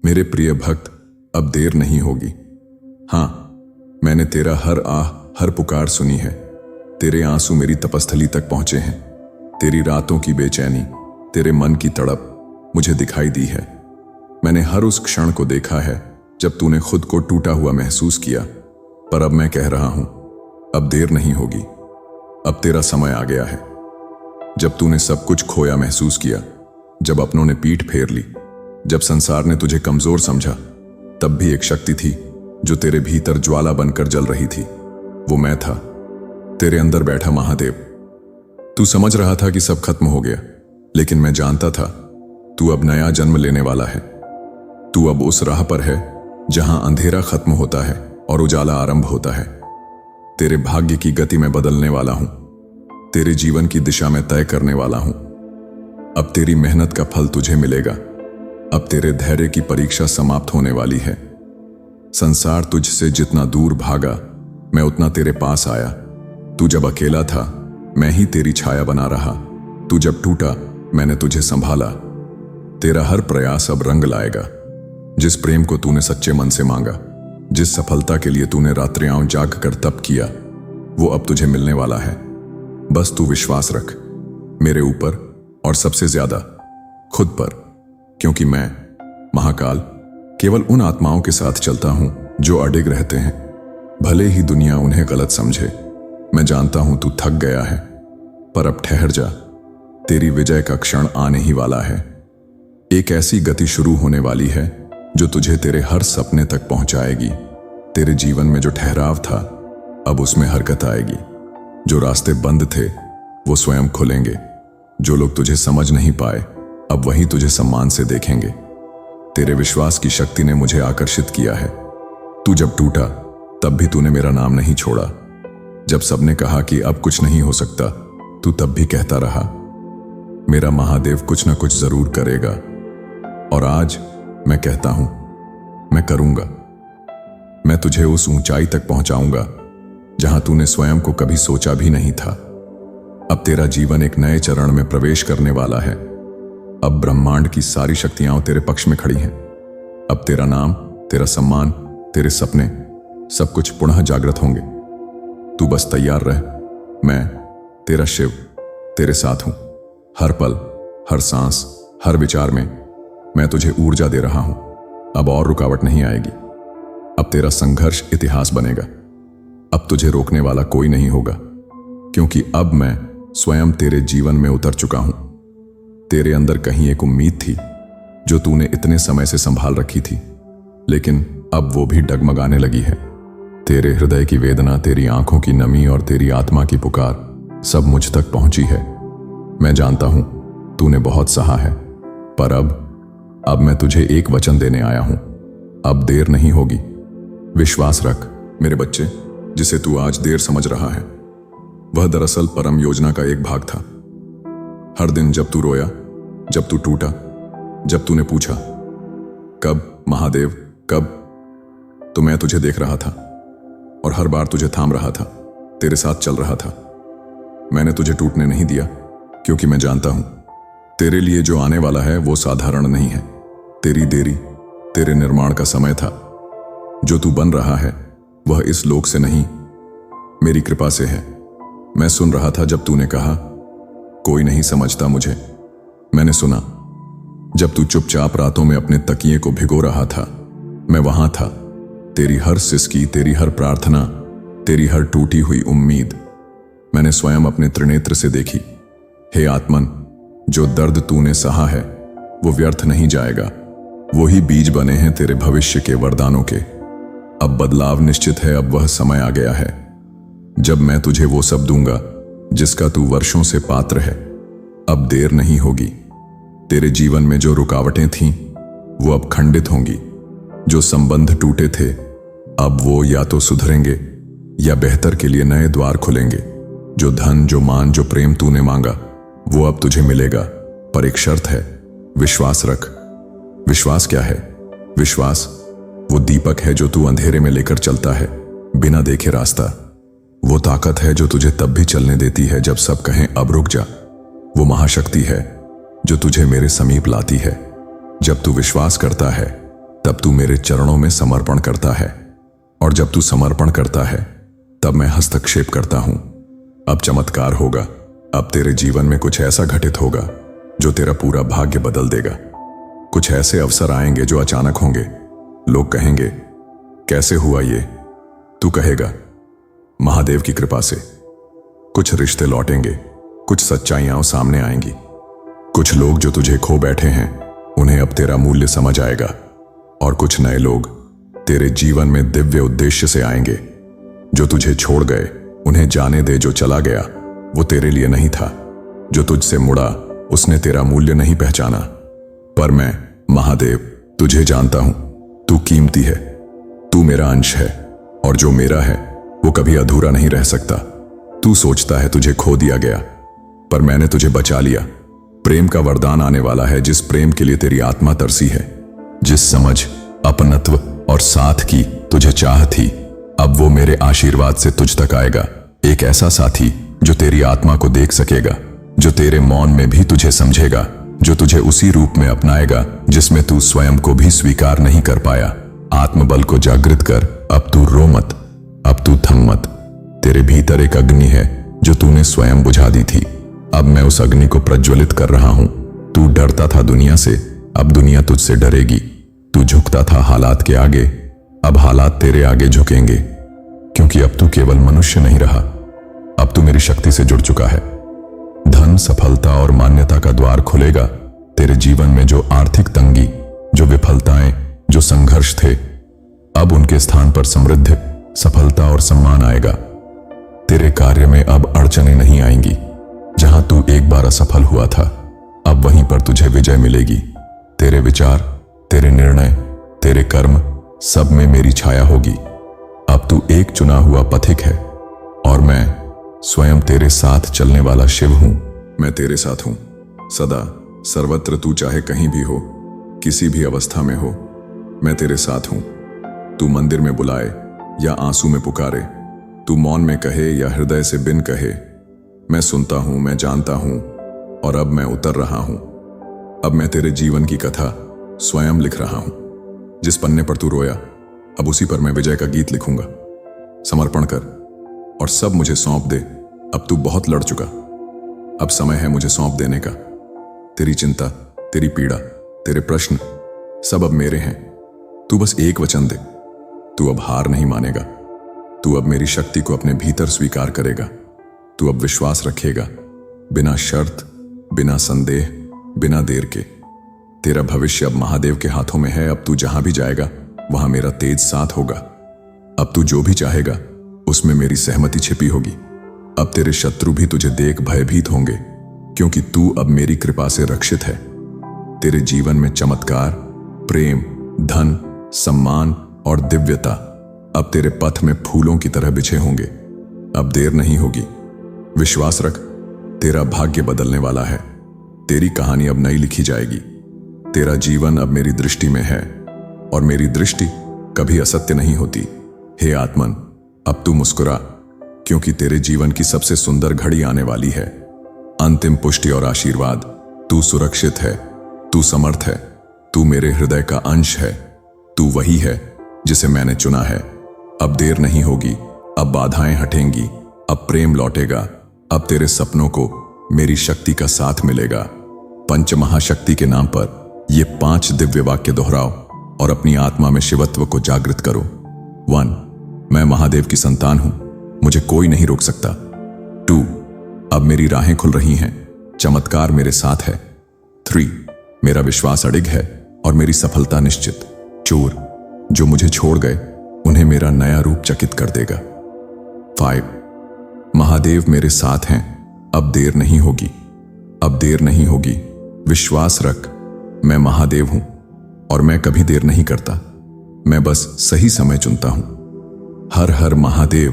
मेरे प्रिय भक्त, अब देर नहीं होगी। हाँ, मैंने तेरा हर आह, हर पुकार सुनी है। तेरे आंसू मेरी तपस्थली तक पहुंचे हैं। तेरी रातों की बेचैनी, तेरे मन की तड़प मुझे दिखाई दी है। मैंने हर उस क्षण को देखा है जब तूने खुद को टूटा हुआ महसूस किया। पर अब मैं कह रहा हूं, अब देर नहीं होगी। अब तेरा समय आ गया है। जब तूने सब कुछ खोया महसूस किया, जब अपनों ने पीठ फेर ली, जब संसार ने तुझे कमजोर समझा, तब भी एक शक्ति थी जो तेरे भीतर ज्वाला बनकर जल रही थी। वो मैं था, तेरे अंदर बैठा महादेव। तू समझ रहा था कि सब खत्म हो गया, लेकिन मैं जानता था तू अब नया जन्म लेने वाला है। तू अब उस राह पर है जहां अंधेरा खत्म होता है और उजाला आरंभ होता है। तेरे भाग्य की गति में बदलने वाला हूं। तेरे जीवन की दिशा में तय करने वाला हूं। अब तेरी मेहनत का फल तुझे मिलेगा। अब तेरे धैर्य की परीक्षा समाप्त होने वाली है। संसार तुझसे जितना दूर भागा, मैं उतना तेरे पास आया। तू जब अकेला था, मैं ही तेरी छाया बना रहा। तू जब टूटा, मैंने तुझे संभाला। तेरा हर प्रयास अब रंग लाएगा। जिस प्रेम को तूने सच्चे मन से मांगा, जिस सफलता के लिए तूने रात्रियां जाग कर तप किया, वो अब तुझे मिलने वाला है। बस तू विश्वास रख, मेरे ऊपर और सबसे ज्यादा खुद पर, क्योंकि मैं महाकाल केवल उन आत्माओं के साथ चलता हूं जो अडिग रहते हैं, भले ही दुनिया उन्हें गलत समझे। मैं जानता हूं तू थक गया है, पर अब ठहर जा। तेरी विजय का क्षण आने ही वाला है। एक ऐसी गति शुरू होने वाली है जो तुझे तेरे हर सपने तक पहुंचाएगी। तेरे जीवन में जो ठहराव था, अब उसमें हरकत आएगी। जो रास्ते बंद थे, वो स्वयं खुलेंगे। जो लोग तुझे समझ नहीं पाए, अब वही तुझे सम्मान से देखेंगे। तेरे विश्वास की शक्ति ने मुझे आकर्षित किया है। तू जब टूटा, तब भी तूने मेरा नाम नहीं छोड़ा। जब सबने कहा कि अब कुछ नहीं हो सकता, तू तब भी कहता रहा, मेरा महादेव कुछ ना कुछ जरूर करेगा। और आज मैं कहता हूं, मैं करूंगा। मैं तुझे उस ऊंचाई तक पहुंचाऊंगा जहां तूने स्वयं को कभी सोचा भी नहीं था। अब तेरा जीवन एक नए चरण में प्रवेश करने वाला है। अब ब्रह्मांड की सारी शक्तियां तेरे पक्ष में खड़ी हैं। अब तेरा नाम, तेरा सम्मान, तेरे सपने, सब कुछ पुनः जागृत होंगे। तू बस तैयार रह। मैं तेरा शिव तेरे साथ हूं। हर पल, हर सांस, हर विचार में मैं तुझे ऊर्जा दे रहा हूं। अब और रुकावट नहीं आएगी। अब तेरा संघर्ष इतिहास बनेगा। अब तुझे रोकने वाला कोई नहीं होगा, क्योंकि अब मैं स्वयं तेरे जीवन में उतर चुका हूं। तेरे अंदर कहीं एक उम्मीद थी जो तूने इतने समय से संभाल रखी थी, लेकिन अब वो भी डगमगाने लगी है। तेरे हृदय की वेदना, तेरी आंखों की नमी और तेरी आत्मा की पुकार सब मुझ तक पहुंची है। मैं जानता हूं तूने बहुत सहा है, पर अब मैं तुझे एक वचन देने आया हूं। अब देर नहीं होगी। विश्वास रख मेरे बच्चे। जिसे तू आज देर समझ रहा है, वह दरअसल परम योजना का एक भाग था। हर दिन जब तू रोया, जब तू टूटा, जब तूने पूछा, कब महादेव कब, तो मैं तुझे देख रहा था और हर बार तुझे थाम रहा था, तेरे साथ चल रहा था। मैंने तुझे टूटने नहीं दिया, क्योंकि मैं जानता हूं तेरे लिए जो आने वाला है वो साधारण नहीं है। तेरी देरी तेरे निर्माण का समय था। जो तू बन रहा है वह इस लोक से नहीं, मेरी कृपा से है। मैं सुन रहा था जब तूने कहा, कोई नहीं समझता मुझे। मैंने सुना जब तू चुपचाप रातों में अपने तकिए को भिगो रहा था। मैं वहां था। तेरी हर सिसकी, तेरी हर प्रार्थना, तेरी हर टूटी हुई उम्मीद मैंने स्वयं अपने त्रिनेत्र से देखी। हे आत्मन, जो दर्द तूने सहा है वो व्यर्थ नहीं जाएगा। वही बीज बने हैं तेरे भविष्य के वरदानों के। अब बदलाव निश्चित है। अब वह समय आ गया है जब मैं तुझे वो सब दूंगा जिसका तू वर्षों से पात्र है। अब देर नहीं होगी। तेरे जीवन में जो रुकावटें थीं वो अब खंडित होंगी। जो संबंध टूटे थे अब वो या तो सुधरेंगे या बेहतर के लिए नए द्वार खुलेंगे। जो धन, जो मान, जो प्रेम तूने मांगा वो अब तुझे मिलेगा, पर एक शर्त है, विश्वास रख। विश्वास क्या है? विश्वास वो दीपक है जो तू अंधेरे में लेकर चलता है, बिना देखे रास्ता। वो ताकत है जो तुझे तब भी चलने देती है जब सब कहें अब रुक जा। वो महाशक्ति है जो तुझे मेरे समीप लाती है। जब तू विश्वास करता है तब तू मेरे चरणों में समर्पण करता है, और जब तू समर्पण करता है तब मैं हस्तक्षेप करता हूं। अब चमत्कार होगा। अब तेरे जीवन में कुछ ऐसा घटित होगा जो तेरा पूरा भाग्य बदल देगा। कुछ ऐसे अवसर आएंगे जो अचानक होंगे। लोग कहेंगे, कैसे हुआ ये? तू कहेगा, महादेव की कृपा से। कुछ रिश्ते लौटेंगे, कुछ सच्चाइयां सामने आएंगी। कुछ लोग जो तुझे खो बैठे हैं उन्हें अब तेरा मूल्य समझ आएगा, और कुछ नए लोग तेरे जीवन में दिव्य उद्देश्य से आएंगे। जो तुझे छोड़ गए उन्हें जाने दे। जो चला गया वो तेरे लिए नहीं था। जो तुझसे मुड़ा उसने तेरा मूल्य नहीं पहचाना। पर मैं महादेव तुझे जानता हूं। तू कीमती है, तू मेरा अंश है, और जो मेरा है वो कभी अधूरा नहीं रह सकता। तू सोचता है तुझे खो दिया गया, पर मैंने तुझे बचा लिया। प्रेम का वरदान आने वाला है, जिस प्रेम के लिए तेरी आत्मा तरसी है, जिस समझ, अपनत्व और साथ की तुझे चाह थी, अब वो मेरे आशीर्वाद से तुझ तक आएगा। एक ऐसा साथी जो तेरी आत्मा को देख सकेगा, जो तेरे मौन में भी तुझे समझेगा, जो तुझे उसी रूप में अपनाएगा जिसमें तू स्वयं को भी स्वीकार नहीं कर पाया। आत्मबल को जागृत कर। अब तू रो मत, अब तू थम मत। तेरे भीतर एक अग्नि है जो तूने स्वयं बुझा दी थी। अब मैं उस अग्नि को प्रज्वलित कर रहा हूं। तू डरता था दुनिया से, अब दुनिया तुझसे डरेगी। तू झुकता था हालात के आगे, अब हालात तेरे आगे झुकेंगे। क्योंकि अब तू केवल मनुष्य नहीं रहा, अब तू मेरी शक्ति से जुड़ चुका है। धन, सफलता और मान्यता का द्वार खुलेगा। तेरे जीवन में जो आर्थिक तंगी, जो विफलताएं, जो संघर्ष थे, अब उनके स्थान पर समृद्धि, सफलता और सम्मान आएगा। तेरे कार्य में अब अड़चनें नहीं आएंगी। जहां तू एक बार असफल हुआ था, अब वहीं पर तुझे विजय मिलेगी। तेरे विचार, तेरे निर्णय, तेरे कर्म, सब में मेरी छाया होगी। अब तू एक चुना हुआ पथिक है, और मैं स्वयं तेरे साथ चलने वाला शिव हूं। मैं तेरे साथ हूं सदा, सर्वत्र। तू चाहे कहीं भी हो, किसी भी अवस्था में हो, मैं तेरे साथ हूं। तू मंदिर में बुलाए या आंसू में पुकारे, तू मौन में कहे या हृदय से बिन कहे, मैं सुनता हूं, मैं जानता हूं, और अब मैं उतर रहा हूं। अब मैं तेरे जीवन की कथा स्वयं लिख रहा हूं। जिस पन्ने पर तू रोया, अब उसी पर मैं विजय का गीत लिखूंगा। समर्पण कर और सब मुझे सौंप दे। अब तू बहुत लड़ चुका, अब समय है मुझे सौंप देने का। तेरी चिंता, तेरी पीड़ा, तेरे प्रश्न सब अब मेरे हैं। तू बस एक वचन दे। तू अब हार नहीं मानेगा। तू अब मेरी शक्ति को अपने भीतर स्वीकार करेगा। तू अब विश्वास रखेगा, बिना शर्त, बिना संदेह, बिना देर के। तेरा भविष्य अब महादेव के हाथों में है। अब तू जहां भी जाएगा वहां मेरा तेज साथ होगा। अब तू जो भी चाहेगा उसमें मेरी सहमति छिपी होगी। अब तेरे शत्रु भी तुझे देख भयभीत होंगे, क्योंकि तू अब मेरी कृपा से रक्षित है। तेरे जीवन में चमत्कार, प्रेम, धन, सम्मान और दिव्यता अब तेरे पथ में फूलों की तरह बिछे होंगे। अब देर नहीं होगी। विश्वास रख, तेरा भाग्य बदलने वाला है। तेरी कहानी अब नई लिखी जाएगी। तेरा जीवन अब मेरी दृष्टि में है, और मेरी दृष्टि कभी असत्य नहीं होती। हे आत्मन, अब तू मुस्कुरा, क्योंकि तेरे जीवन की सबसे सुंदर घड़ी आने वाली है। अंतिम पुष्टि और आशीर्वाद। तू सुरक्षित है, तू समर्थ है, तू मेरे हृदय का अंश है। तू वही है जिसे मैंने चुना है। अब देर नहीं होगी, अब बाधाएं हटेंगी, अब प्रेम लौटेगा, अब तेरे सपनों को मेरी शक्ति का साथ मिलेगा। पंच महाशक्ति के नाम पर ये 5 दिव्य वाक्य दोहराओ और अपनी आत्मा में शिवत्व को जागृत करो। 1, मैं महादेव की संतान हूं, मुझे कोई नहीं रोक सकता। 2, अब मेरी राहें खुल रही हैं, चमत्कार मेरे साथ है। 3, मेरा विश्वास अडिग है और मेरी सफलता निश्चित। चोर जो मुझे छोड़ गए उन्हें मेरा नया रूप चकित कर देगा। 5, महादेव मेरे साथ हैं, अब देर नहीं होगी, अब देर नहीं होगी। विश्वास रख, मैं महादेव हूं और मैं कभी देर नहीं करता। मैं बस सही समय चुनता हूं। हर हर महादेव।